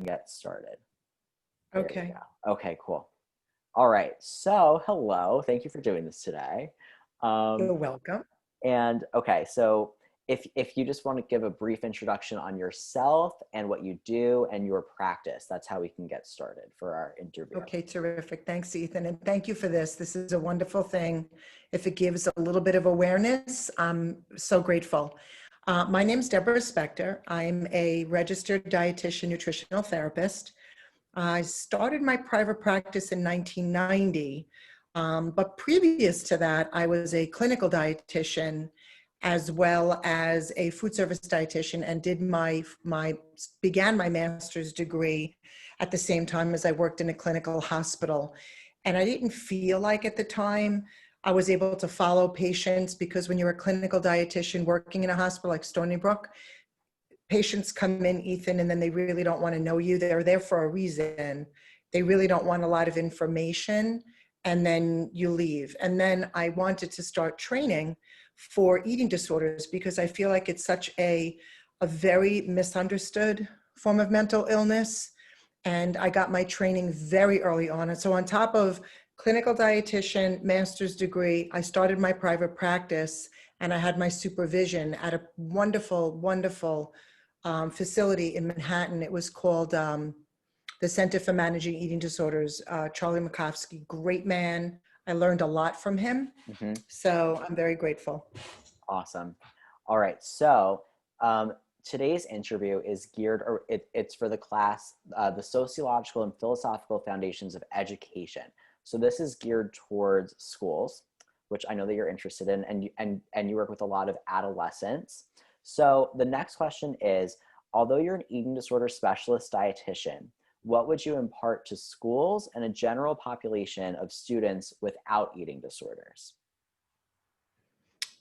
get started. There Okay. we go. Okay, cool. All right. So, hello. Thank you for doing this today. You're welcome. And okay, so if you just want to give a brief introduction on yourself and what you do and your practice, that's how we can get started for our interview. Okay, terrific. Thanks, Ethan. And thank you for this. This is a wonderful thing. If it gives a little bit of awareness, I'm so grateful. My name's Debra Spector. I'm a registered dietitian nutritional therapist. I started my private practice in 1990, but previous to that, I was a clinical dietitian as well as a food service dietitian, and did began my master's degree at the same time as I worked in a clinical hospital. And I didn't feel like at the time I was able to follow patients, because when you're a clinical dietitian working in a hospital like Stony Brook, patients come in, Ethan, and then they really don't want to know you. They're there for a reason. They really don't want a lot of information, and then you leave. And then I wanted to start training for eating disorders, because I feel like it's such a very misunderstood form of mental illness. And I got my training very early on. And so on top of clinical dietitian, master's degree, I started my private practice, and I had my supervision at a wonderful, wonderful facility in Manhattan. It was called the Center for Managing Eating Disorders. Charlie Makovsky, great man. I learned a lot from him. So I'm very grateful. Awesome. All right. So today's interview is geared, or it's for the class, the Sociological and Philosophical Foundations of Education. So this is geared towards schools, which I know that you're interested in, and you work with a lot of adolescents. So the next question is, although you're an eating disorder specialist dietitian, what would you impart to schools and a general population of students without eating disorders?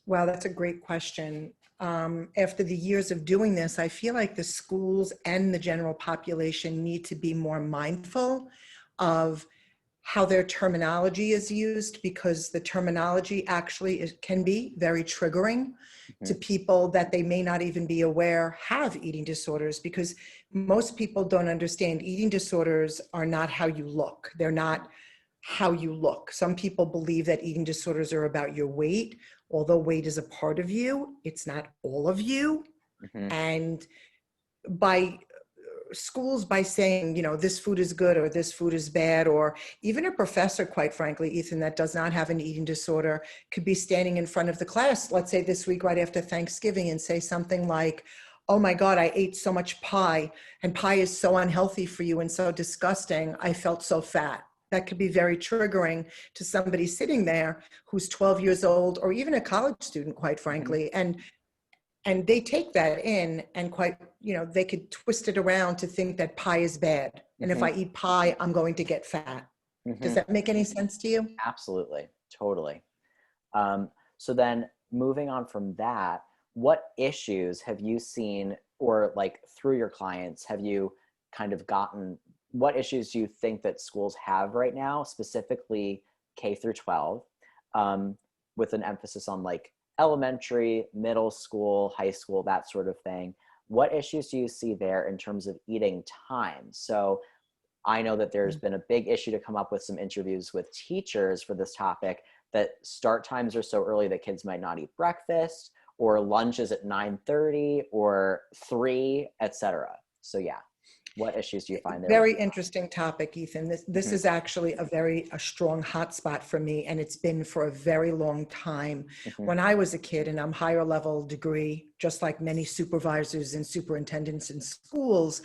Wow, that's a great question. After the years of doing this, I feel like the schools and the general population need to be more mindful of how their terminology is used, because the terminology actually can be very triggering to people that they may not even be aware have eating disorders, because most people don't understand eating disorders are not how you look. They're not how you look. Some people believe that eating disorders are about your weight. Although weight is a part of you, it's not all of you. And by schools, by saying, you know, this food is good or this food is bad, or even a professor, quite frankly, Ethan, that does not have an eating disorder could be standing in front of the class, let's say this week right after Thanksgiving, and say something like, oh my God, I ate so much pie, and pie is so unhealthy for you and so disgusting, I felt so fat. That could be very triggering to somebody sitting there who's 12 years old, or even a college student, quite frankly. And they take that in, and they could twist it around to think that pie is bad. And if I eat pie, I'm going to get fat. Does that make any sense to you? Absolutely. Totally. So then moving on from that, what issues have you seen, or like through your clients, have you kind of gotten, what issues do you think that schools have right now, specifically K through 12, with an emphasis on like elementary, middle school, high school, that sort of thing? What issues do you see there in terms of eating time? So I know that there's been a big issue to come up with some interviews with teachers for this topic, that start times are so early that kids might not eat breakfast, or lunch is at 9:30 or 3, etc. So yeah, what issues do you find there? Very interesting topic, Ethan. This is actually a strong hotspot for me, and it's been for a very long time. When I was a kid, and I'm higher level degree, just like many supervisors and superintendents in schools,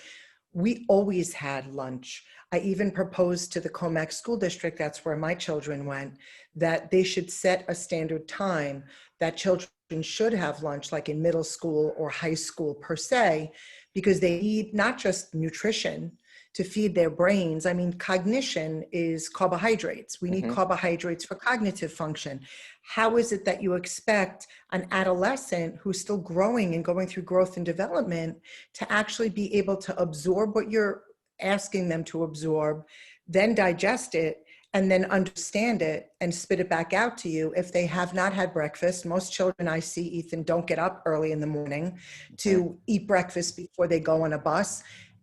we always had lunch. I even proposed to the Comac School District, that's where my children went, that they should set a standard time that children should have lunch, like in middle school or high school per se, because they need not just nutrition to feed their brains. I mean, cognition is carbohydrates. We need carbohydrates for cognitive function. How is it that you expect an adolescent who's still growing and going through growth and development to actually be able to absorb what you're asking them to absorb, then digest it, and then understand it and spit it back out to you if they have not had breakfast? Most children I see, Ethan, don't get up early in the morning to eat breakfast before they go on a bus.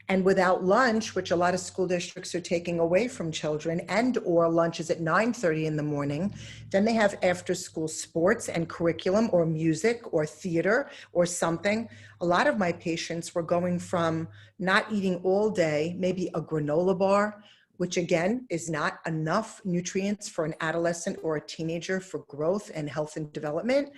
And without lunch, which a lot of school districts are taking away from children, and or lunch is at 9:30 in the morning, then they have after school sports and curriculum or music or theater or something. A lot of my patients were going from not eating all day, maybe a granola bar, which again is not enough nutrients for an adolescent or a teenager for growth and health and development,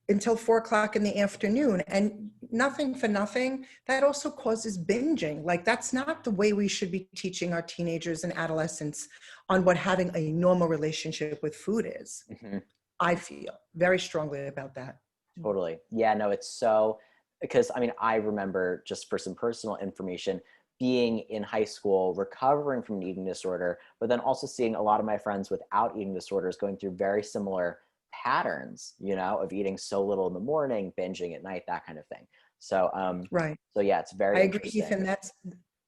until 4 o'clock in the afternoon. And nothing for nothing, that also causes binging. Like, that's not the way we should be teaching our teenagers and adolescents on what having a normal relationship with food is. Mhm. I feel very strongly about that. Totally. Yeah, no, it's so, because I mean, I remember, just for some personal information, being in high school, recovering from an eating disorder, but then also seeing a lot of my friends without eating disorders going through very similar patterns, you know, of eating so little in the morning, binging at night, that kind of thing. So, Right. so yeah, it's I very agree, interesting. Ethan. That's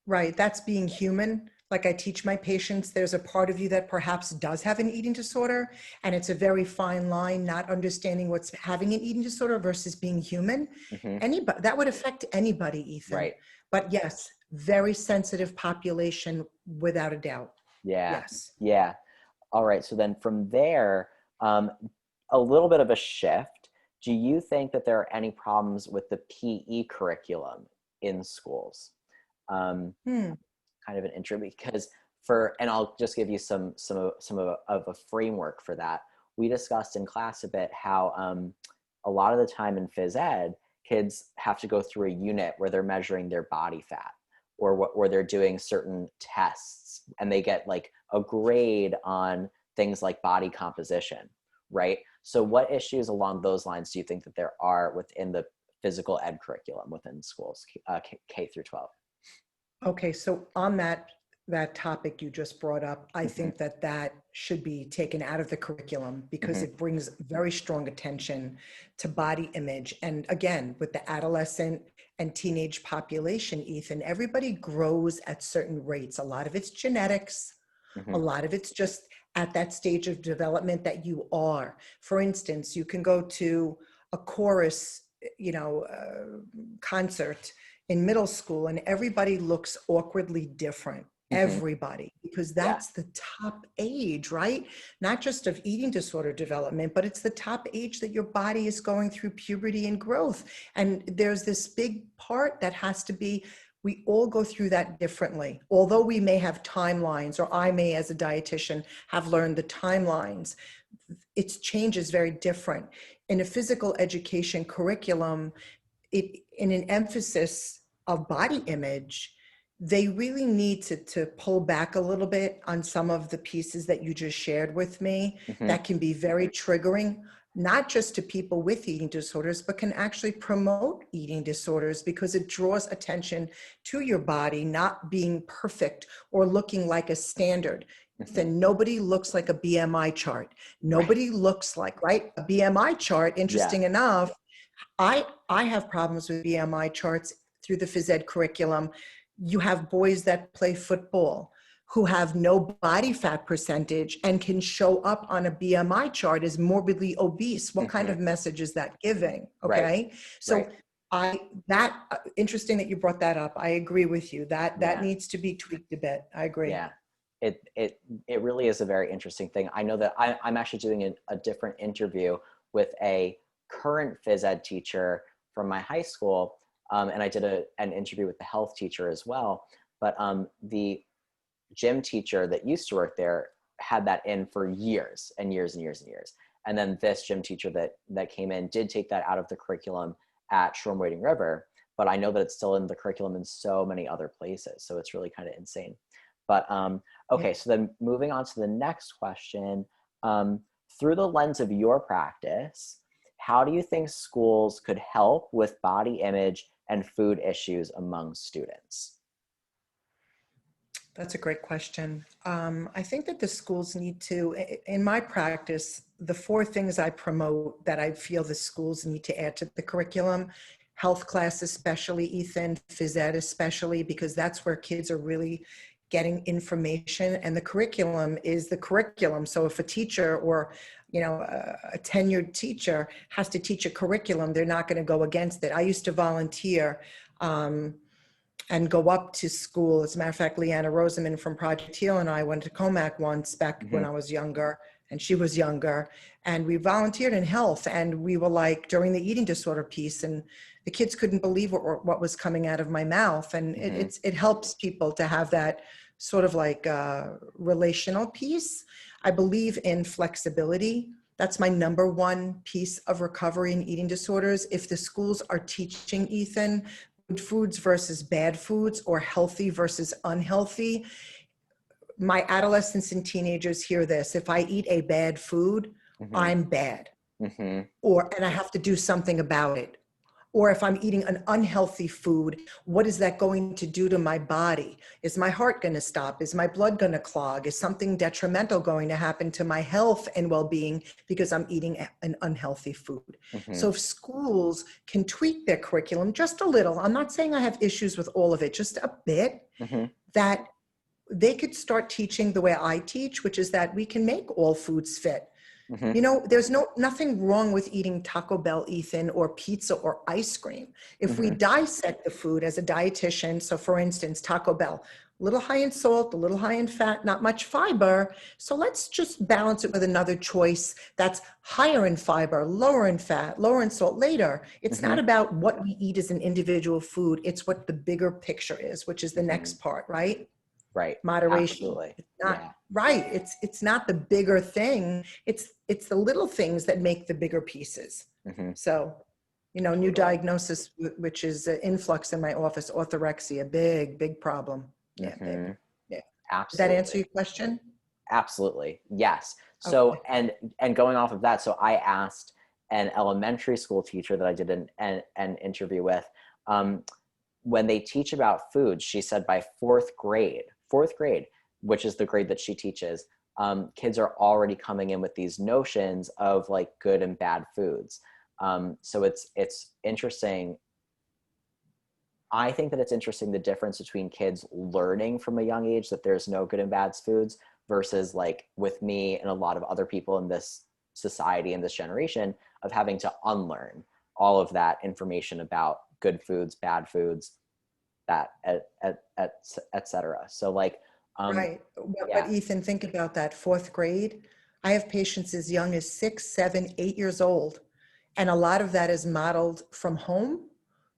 right. That's being human. Like I teach my patients, there's a part of you that perhaps does have an eating disorder, and it's a very fine line, not understanding what's having an eating disorder versus being human. Hmm. Anybody that would affect anybody, Ethan. Right. But yes, very sensitive population without a doubt. Yeah. Yes. Yeah. All right. So then from there, um, a little bit of a shift. Do you think that there are any problems with the PE curriculum in schools? Um, Hmm. Kind of an intro, because for, and I'll just give you some of a framework for that. We discussed in class a bit how a lot of the time in phys ed, kids have to go through a unit where they're measuring their body fat, or where they're doing certain tests, and they get like a grade on things like body composition, right? So what issues along those lines do you think that there are within the physical ed curriculum within schools, K through 12? Okay, so on that topic you just brought up, I Hmm. think that that should be taken out of the curriculum because Hmm. it brings very strong attention to body image. And again, with the adolescent and teenage population, Ethan, everybody grows at certain rates. A lot of it's genetics, a Hmm. lot of it's just at that stage of development that you are. For instance, you can go to a chorus, concert in middle school, and everybody looks awkwardly different. Hmm. Everybody, because Yeah. that's the top age, right? Not just of eating disorder development, but it's the top age that your body is going through puberty and growth. And there's this big part that has to be, we all go through that differently. Although we may have timelines, or I may, as a dietitian, have learned the timelines, its change is very different. In a physical education curriculum, in an emphasis of body image, they really need to pull back a little bit on some of the pieces that you just shared with me Hmm. that can be very triggering, not just to people with eating disorders, but can actually promote eating disorders because it draws attention to your body not being perfect or looking like a standard. Hmm. Then nobody looks like a BMI chart. Right. Nobody looks like, right? A BMI chart, Yeah. interesting enough, I have problems with BMI charts through the phys ed curriculum. You have boys that play football who have no body fat percentage and can show up on a BMI chart as morbidly obese. What kind Hmm. of message is that giving? Right. Okay. Right. So interesting that you brought that up. I agree with you. That Yeah. needs to be tweaked a bit. I agree. Yeah. It really is a very interesting thing. I know that I'm actually doing a different interview with a current phys ed teacher from my high school, and I did an interview with the health teacher as well. But the gym teacher that used to work there had that in for years and years and years and years. And then this gym teacher that came in did take that out of the curriculum at Shoreham Wading River, but I know that it's still in the curriculum in so many other places. So it's really kind of insane. But Yeah. okay, so then moving on to the next question, um, through the lens of your practice, how do you think schools could help with body image and food issues among students? That's a great question. I think that the schools need to, in my practice, the four things I promote that I feel the schools need to add to the curriculum: health class, especially, Ethan, phys ed, especially, because that's where kids are really getting information, and the curriculum is the curriculum. So if a teacher or a tenured teacher has to teach a curriculum, they're not going to go against it. I used to volunteer and go up to school. As a matter of fact, Leanna Roseman from Project Heal and I went to Comac once back when I was younger, and she was younger, and we volunteered in health, and we were like during the eating disorder piece, and the kids couldn't believe what was coming out of my mouth. And it helps people to have that sort of like relational piece. I believe in flexibility. That's my number one piece of recovery in eating disorders. If the schools are teaching, Ethan, good foods versus bad foods or healthy versus unhealthy, my adolescents and teenagers hear this. If I eat a bad food, I'm bad. And I have to do something about it. Or if I'm eating an unhealthy food, what is that going to do to my body? Is my heart going to stop? Is my blood going to clog? Is something detrimental going to happen to my health and well-being because I'm eating an unhealthy food? So if schools can tweak their curriculum just a little, I'm not saying I have issues with all of it, just a bit, that they could start teaching the way I teach, which is that we can make all foods fit. You know, there's nothing wrong with eating Taco Bell, Ethan, or pizza or ice cream. If we dissect the food as a dietitian, so for instance, Taco Bell, a little high in salt, a little high in fat, not much fiber. So let's just balance it with another choice that's higher in fiber, lower in fat, lower in salt later. It's not about what we eat as an individual food. It's what the bigger picture is, which is the next part, right? Right. Moderation. Absolutely. It's not right. It's not the bigger thing. It's the little things that make the bigger pieces. So, you know, new diagnosis, which is influx in my office, orthorexia, big problem. Yeah, big. Yeah. Absolutely. Did that answer your question? Absolutely. Yes. So, Okay. and going off of that, so I asked an elementary school teacher that I did an interview with, when they teach about foods, she said by fourth grade, which is the grade that she teaches, kids are already coming in with these notions of like good and bad foods. So it's interesting. I think that it's interesting the difference between kids learning from a young age that there's no good and bad foods versus like with me and a lot of other people in this society in this generation of having to unlearn all of that information about good foods, bad foods, that et cetera. So like, Right. But Ethan, think about that. Fourth grade. I have patients as young as 6, 7, 8 years old. And a lot of that is modeled from home,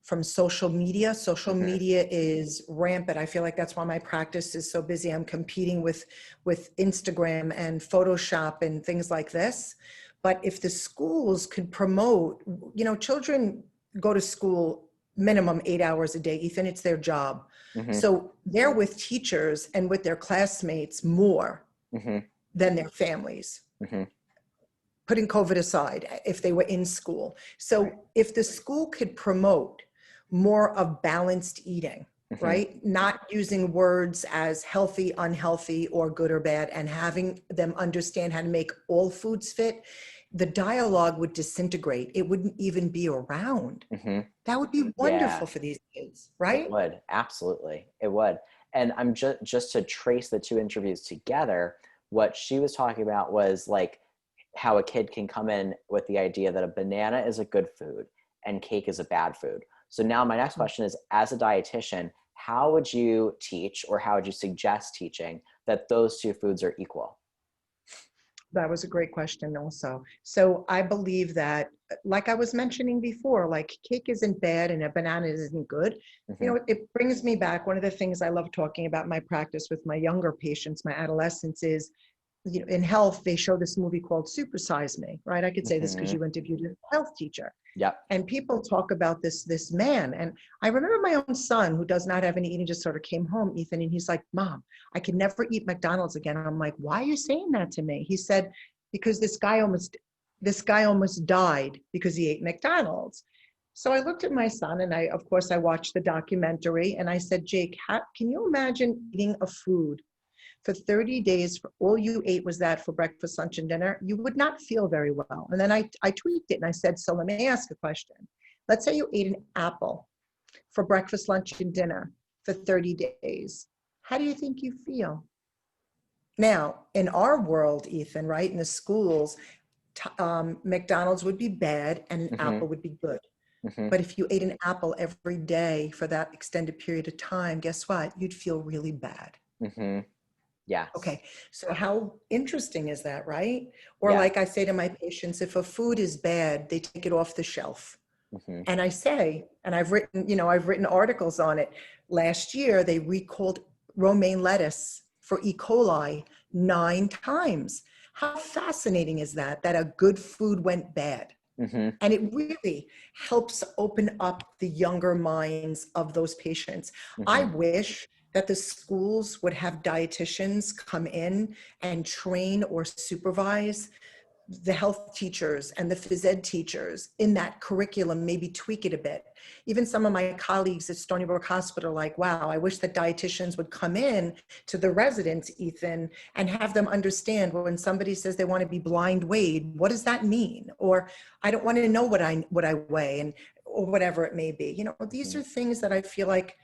from social media. Social media is rampant. I feel like that's why my practice is so busy. I'm competing with Instagram and Photoshop and things like this. But if the schools could promote, you know, children go to school minimum 8 hours a day. Ethan, it's their job. So they're with teachers and with their classmates more than their families. Putting COVID aside, if they were in school. So if the school could promote more of balanced eating, right? Not using words as healthy, unhealthy, or good or bad, and having them understand how to make all foods fit, the dialogue would disintegrate. It wouldn't even be around. That would be wonderful for these kids, right? It would, absolutely. It would. And I'm just to trace the two interviews together, what she was talking about was like how a kid can come in with the idea that a banana is a good food and cake is a bad food. So now my next question is, as a dietitian, how would you teach or how would you suggest teaching that those two foods are equal? That was a great question also. So I believe that, like I was mentioning before, like cake isn't bad and a banana isn't good. You know, it brings me back. One of the things I love talking about in my practice with my younger patients, my adolescents, is, you know, in health, they show this movie called Super Size Me, right? I could say this because you interviewed a health teacher. Yep. And people talk about this man. And I remember my own son, who does not have an eating disorder, came home, Ethan, and he's like, Mom, I can never eat McDonald's again. And I'm like, why are you saying that to me? He said, because this guy almost died because he ate McDonald's. So I looked at my son and of course I watched the documentary and I said, Jake, can you imagine eating a food for 30 days, all you ate was that for breakfast, lunch, and dinner? You would not feel very well. And then I tweaked it and I said, so let me ask a question. Let's say you ate an apple for breakfast, lunch, and dinner for 30 days. How do you think you feel? Now, in our world, Ethan, right, in the schools, McDonald's would be bad and an apple would be good. Mm-hmm. But if you ate an apple every day for that extended period of time, guess what? You'd feel really bad. Mm-hmm. Yes. Okay, so how interesting is that, right? Or Yeah. like I say to my patients, if a food is bad, they take it off the shelf. Mm-hmm. And I say, and I've written articles on it. Last year, they recalled romaine lettuce for E. coli 9 times. How fascinating is that, that a good food went bad? Mm-hmm. And it really helps open up the younger minds of those patients. I Mm-hmm. wish that the schools would have dietitians come in and train or supervise the health teachers and the phys ed teachers in that curriculum, maybe tweak it a bit. Even some of my colleagues at Stony Brook Hospital are like, wow, I wish that dietitians would come in to the residents, Ethan, and have them understand when somebody says they want to be blind weighed, what does that mean? Or I don't want to know what I weigh, and or whatever it may be. These Mm-hmm. are things that I feel like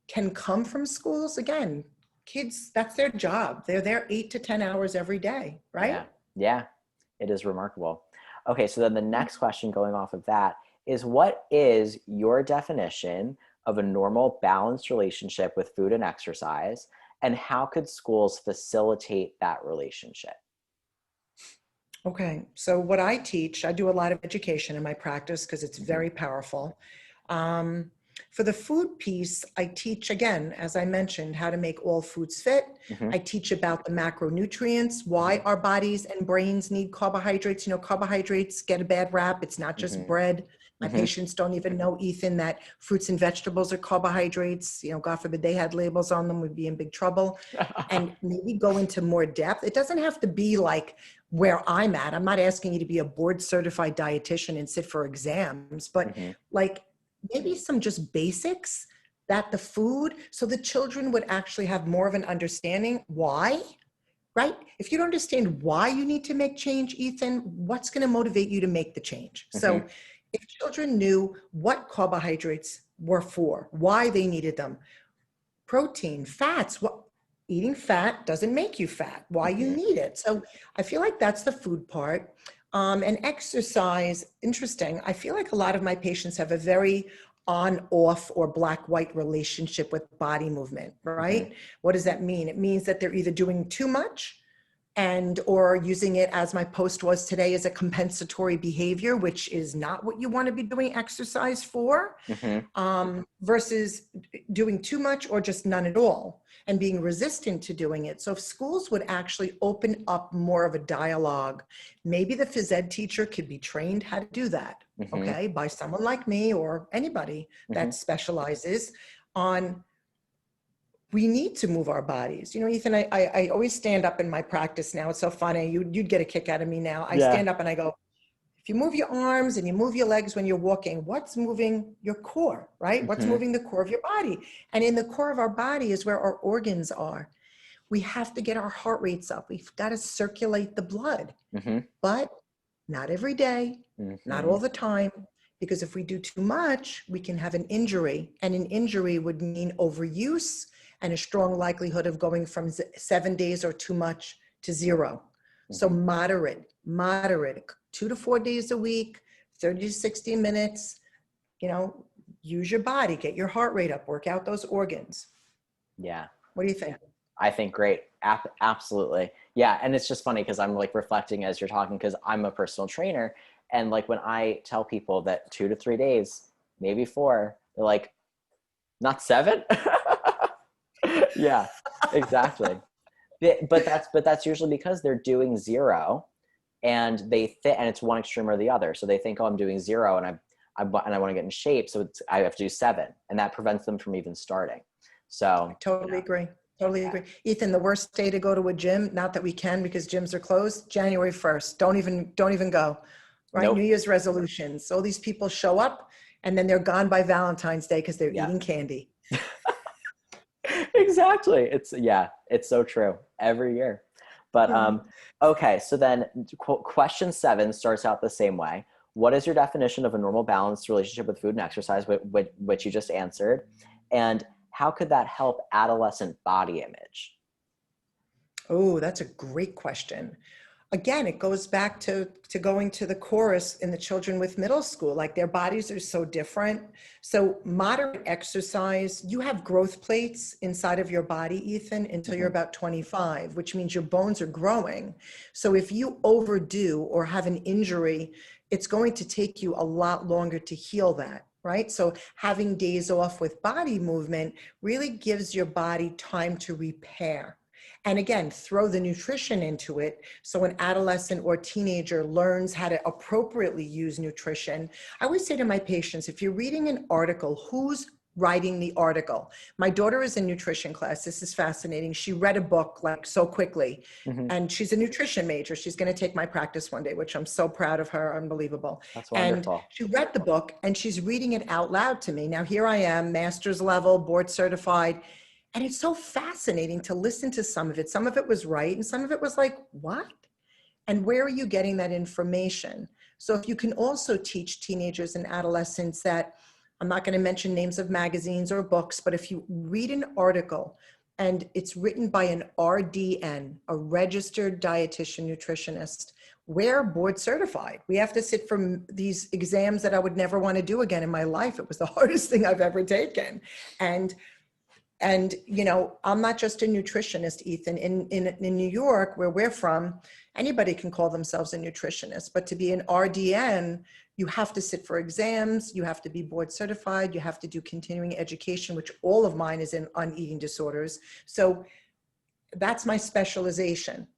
can come from schools. Again, kids, that's their job. They're there 8 to 10 hours every day, Yeah. right? Yeah. It is remarkable. Okay, so then the next question going off of that is, what is your definition of a normal balanced relationship with food and exercise, and how could schools facilitate that relationship? Okay, so what I teach, I do a lot of education in my practice because it's Mm-hmm. very powerful. Um, for the food piece, I teach, again, as I mentioned, how to make all foods fit. Mm-hmm. I teach about the macronutrients, why our bodies and brains need carbohydrates. Carbohydrates get a bad rap. It's not just Mm-hmm. bread. My Mm-hmm. patients don't even know, Ethan, that fruits and vegetables are carbohydrates. God forbid they had labels on them, we'd be in big trouble. And maybe go into more depth. It doesn't have to be like where I'm at. I'm not asking you to be a board certified dietitian and sit for exams, but Mm-hmm. like maybe some just basics that the food, so the children would actually have more of an understanding why, right? If you don't understand why you need to make change, Ethan, what's going to motivate you to make the change? Mm-hmm. So if children knew what carbohydrates were for, why they needed them, protein, fats, what eating fat doesn't make you fat, why you Mm-hmm. need it. So I feel like that's the food part. And exercise, interesting. I feel like a lot of my patients have a very on off or black white relationship with body movement, Mm-hmm. right? What does that mean? It means that they're either doing too much and or using it, as my post was today, as a compensatory behavior, which is not what you want to be doing exercise for, Mm-hmm. versus doing too much or just none at all and being resistant to doing it. So if schools would actually open up more of a dialogue, maybe the phys ed teacher could be trained how to do that, Mm-hmm. okay, by someone like me or anybody Mm-hmm. that specializes on, we need to move our bodies. Ethan, I always stand up in my practice now. It's so funny. You'd get a kick out of me now. I Yeah. stand up and I go, if you move your arms and you move your legs when you're walking, what's moving your core, right? What's Mm-hmm. moving the core of your body? And in the core of our body is where our organs are. We have to get our heart rates up. We've got to circulate the blood, Mm-hmm. but not every day, not Mm-hmm. all the time, because if we do too much, we can have an injury, and an injury would mean overuse and a strong likelihood of going from 7 days or too much to 0. So Mm-hmm. moderate, 2 to 4 days a week, 30 to 60 minutes, use your body, get your heart rate up, work out those organs. Yeah. What do you think? I think great. Absolutely. Yeah. And it's just funny because I'm like reflecting as you're talking, because I'm a personal trainer. And like when I tell people that 2 to 3 days, maybe 4, they're like, not 7? Yeah, exactly. But that's usually because they're doing 0 and and it's one extreme or the other. So they think, oh, I'm doing 0 and I want to get in shape. So I have to do 7, and that prevents them from even starting. So I totally agree. Totally agree. Ethan, the worst day to go to a gym, not that we can because gyms are closed, January 1st. Don't even go. Right? nope. New Year's resolutions. So these people show up and then they're gone by Valentine's Day because they're Yeah. eating candy. Exactly. It's so true every year. But okay, so then question 7 starts out the same way. What is your definition of a normal balanced relationship with food and exercise, which you just answered? And how could that help adolescent body image? Oh, that's a great question. again, it goes back to going to the chorus in the children with middle school, like their bodies are so different. So moderate exercise, you have growth plates inside of your body, Ethan, until you're about 25, which means your bones are growing. So if you overdo or have an injury, it's going to take you a lot longer to heal that, right? So having days off with body movement really gives your body time to repair. And again, throw the nutrition into it. So an adolescent or teenager learns how to appropriately use nutrition. I always say to my patients, if you're reading an article, who's writing the article? My daughter is in nutrition class. This is fascinating. She read a book like so quickly, and she's a nutrition major. She's going to take my practice one day, which I'm so proud of her. Unbelievable. That's And wonderful. she read the book and she's reading it out loud to me. Now, here I am, master's level, board certified. And it's so fascinating to listen to some of it. Some of it was right, and some of it was like, what? And where are you getting that information? So if you can also teach teenagers and adolescents that, I'm not going to mention names of magazines or books, but if you read an article and it's written by an RDN, a registered dietitian nutritionist, we're board certified. We have to sit for these exams that I would never want to do again in my life. It was the hardest thing I've ever taken. And, you know, I'm not just a nutritionist, Ethan. In New York, where we're from, anybody can call themselves a nutritionist. But to be an RDN, you have to sit for exams, you have to be board certified, you have to do continuing education, which all of mine is on eating disorders. So that's my specialization,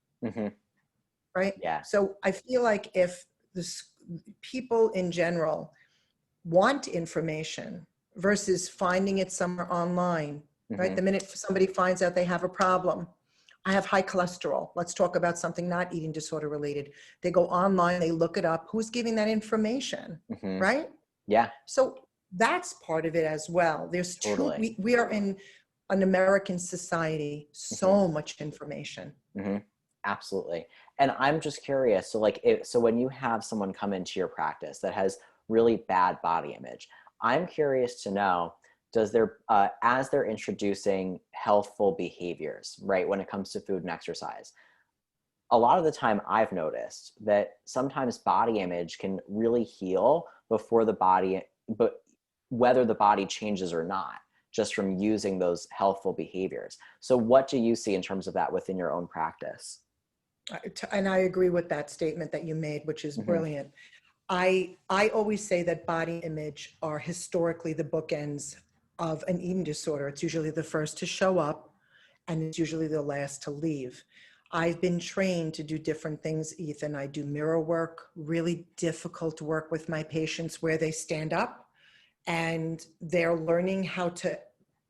right? Yeah. So I feel like if people in general want information versus finding it somewhere online, right? The minute somebody finds out they have a problem, I have high cholesterol. Let's talk about something not eating disorder related. They go online, they look it up. Who's giving that information, right? Yeah, So that's part of it as well. There's totally. we are in an American society, so much information. Absolutely. And I'm just curious. So so when you have someone come into your practice that has really bad body image, I'm curious to know, does as they're introducing healthful behaviors, right, when it comes to food and exercise, a lot of the time I've noticed that sometimes body image can really heal before the body, but whether the body changes or not, just from using those healthful behaviors. So what do you see in terms of that within your own practice? And I agree with that statement that you made, which is brilliant. I always say that body image are historically the bookends of an eating disorder. It's usually the first to show up and it's usually the last to leave. I've been trained to do different things, Ethan. I do mirror work, really difficult work with my patients where they stand up and they're learning how to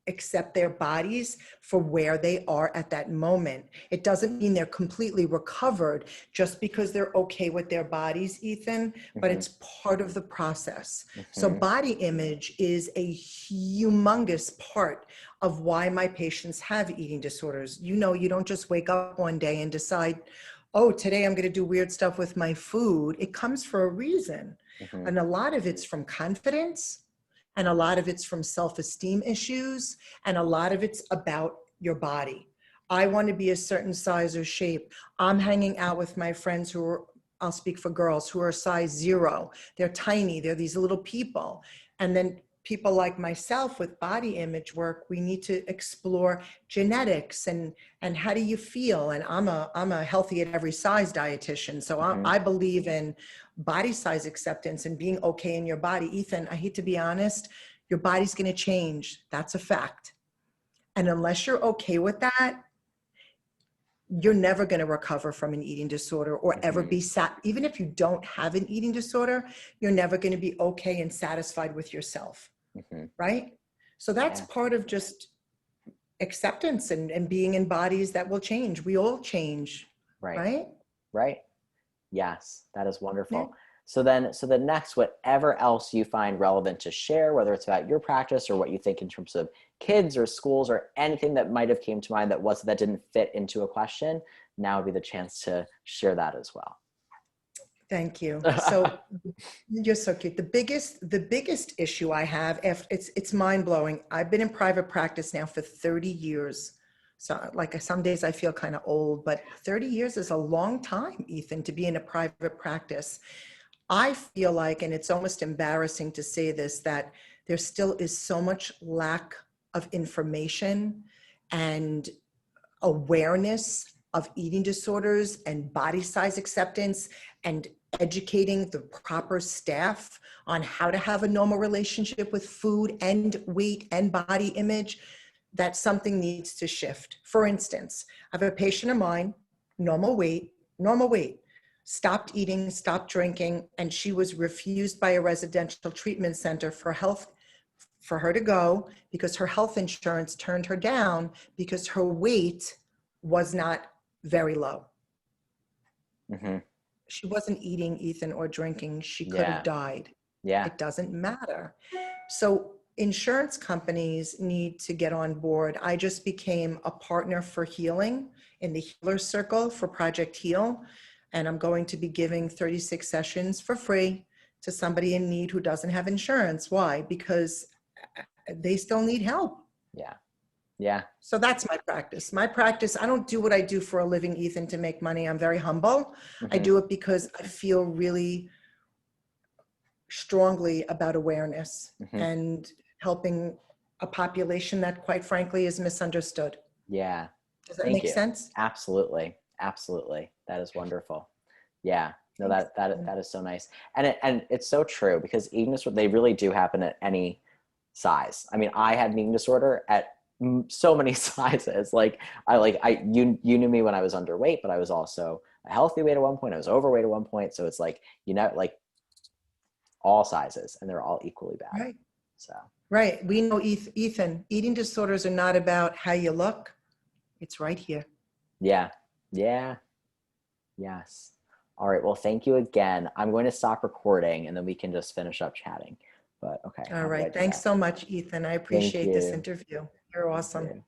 accept their bodies for where they are at that moment. It doesn't mean they're completely recovered just because they're okay with their bodies, Ethan, but it's part of the process. So body image is a humongous part of why my patients have eating disorders. You know, you don't just wake up one day and decide, oh, today I'm going to do weird stuff with my food. It comes for a reason. And a lot of it's from confidence, and a lot of it's from self-esteem issues, and a lot of it's about your body. I want to be a certain size or shape. I'm hanging out with my friends who are, I'll speak for girls, who are size 0. They're tiny, they're these little people. And then people like myself with body image work, we need to explore genetics and how do you feel? And I'm a healthy at every size dietitian. So I believe in body size acceptance and being okay in your body. Ethan, I hate to be honest, your body's going to change. That's a fact. And unless you're okay with that, you're never going to recover from an eating disorder or ever be even if you don't have an eating disorder, you're never going to be okay and satisfied with yourself. Right? So that's part of just acceptance and being in bodies that will change. We all change. Right? Right. Yes, that is wonderful. Yeah. So the next, whatever else you find relevant to share, whether it's about your practice or what you think in terms of kids or schools or anything that might have came to mind that didn't fit into a question, now would be the chance to share that as well. Thank you. So you're so cute. The biggest issue I have, it's mind blowing. I've been in private practice now for 30 years. So like some days I feel kind of old, but 30 years is a long time, Ethan, to be in a private practice. I feel like, and it's almost embarrassing to say this, that there still is so much lack of information and awareness of eating disorders and body size acceptance, and educating the proper staff on how to have a normal relationship with food and weight and body image, that something needs to shift. For instance, I have a patient of mine, normal weight, stopped eating, stopped drinking, and she was refused by a residential treatment center for her to go because her health insurance turned her down because her weight was not very low. Mm-hmm. She wasn't eating, Ethan, or drinking. She could Yeah. have died. Yeah. It doesn't matter. So insurance companies need to get on board. I just became a partner for healing in the Healer Circle for Project Heal. And I'm going to be giving 36 sessions for free to somebody in need who doesn't have insurance. Why? Because they still need help. Yeah. Yeah. So that's my practice. My practice, I don't do what I do for a living, Ethan, to make money. I'm very humble. I Mm-hmm. do it because I feel really strongly about awareness Mm-hmm. and helping a population that, quite frankly, is misunderstood. Yeah. Does that Thank make you. sense? Absolutely. Absolutely. That is wonderful. Yeah. No, Thanks. that is so nice. And it's so true, because eating disorder, they really do happen at any size. I mean, I had an eating disorder at so many sizes. You knew me when I was underweight, but I was also a healthy weight at one point. I was overweight at one point. So it's like, like all sizes, and they're all equally bad. Right. So. Right. We know, Ethan, eating disorders are not about how you look. It's right here. Yeah. Yeah. Yes. All right. Well, thank you again. I'm going to stop recording, and then we can just finish up chatting. But okay. All right. Thanks so much, Ethan. I appreciate this interview. You're awesome.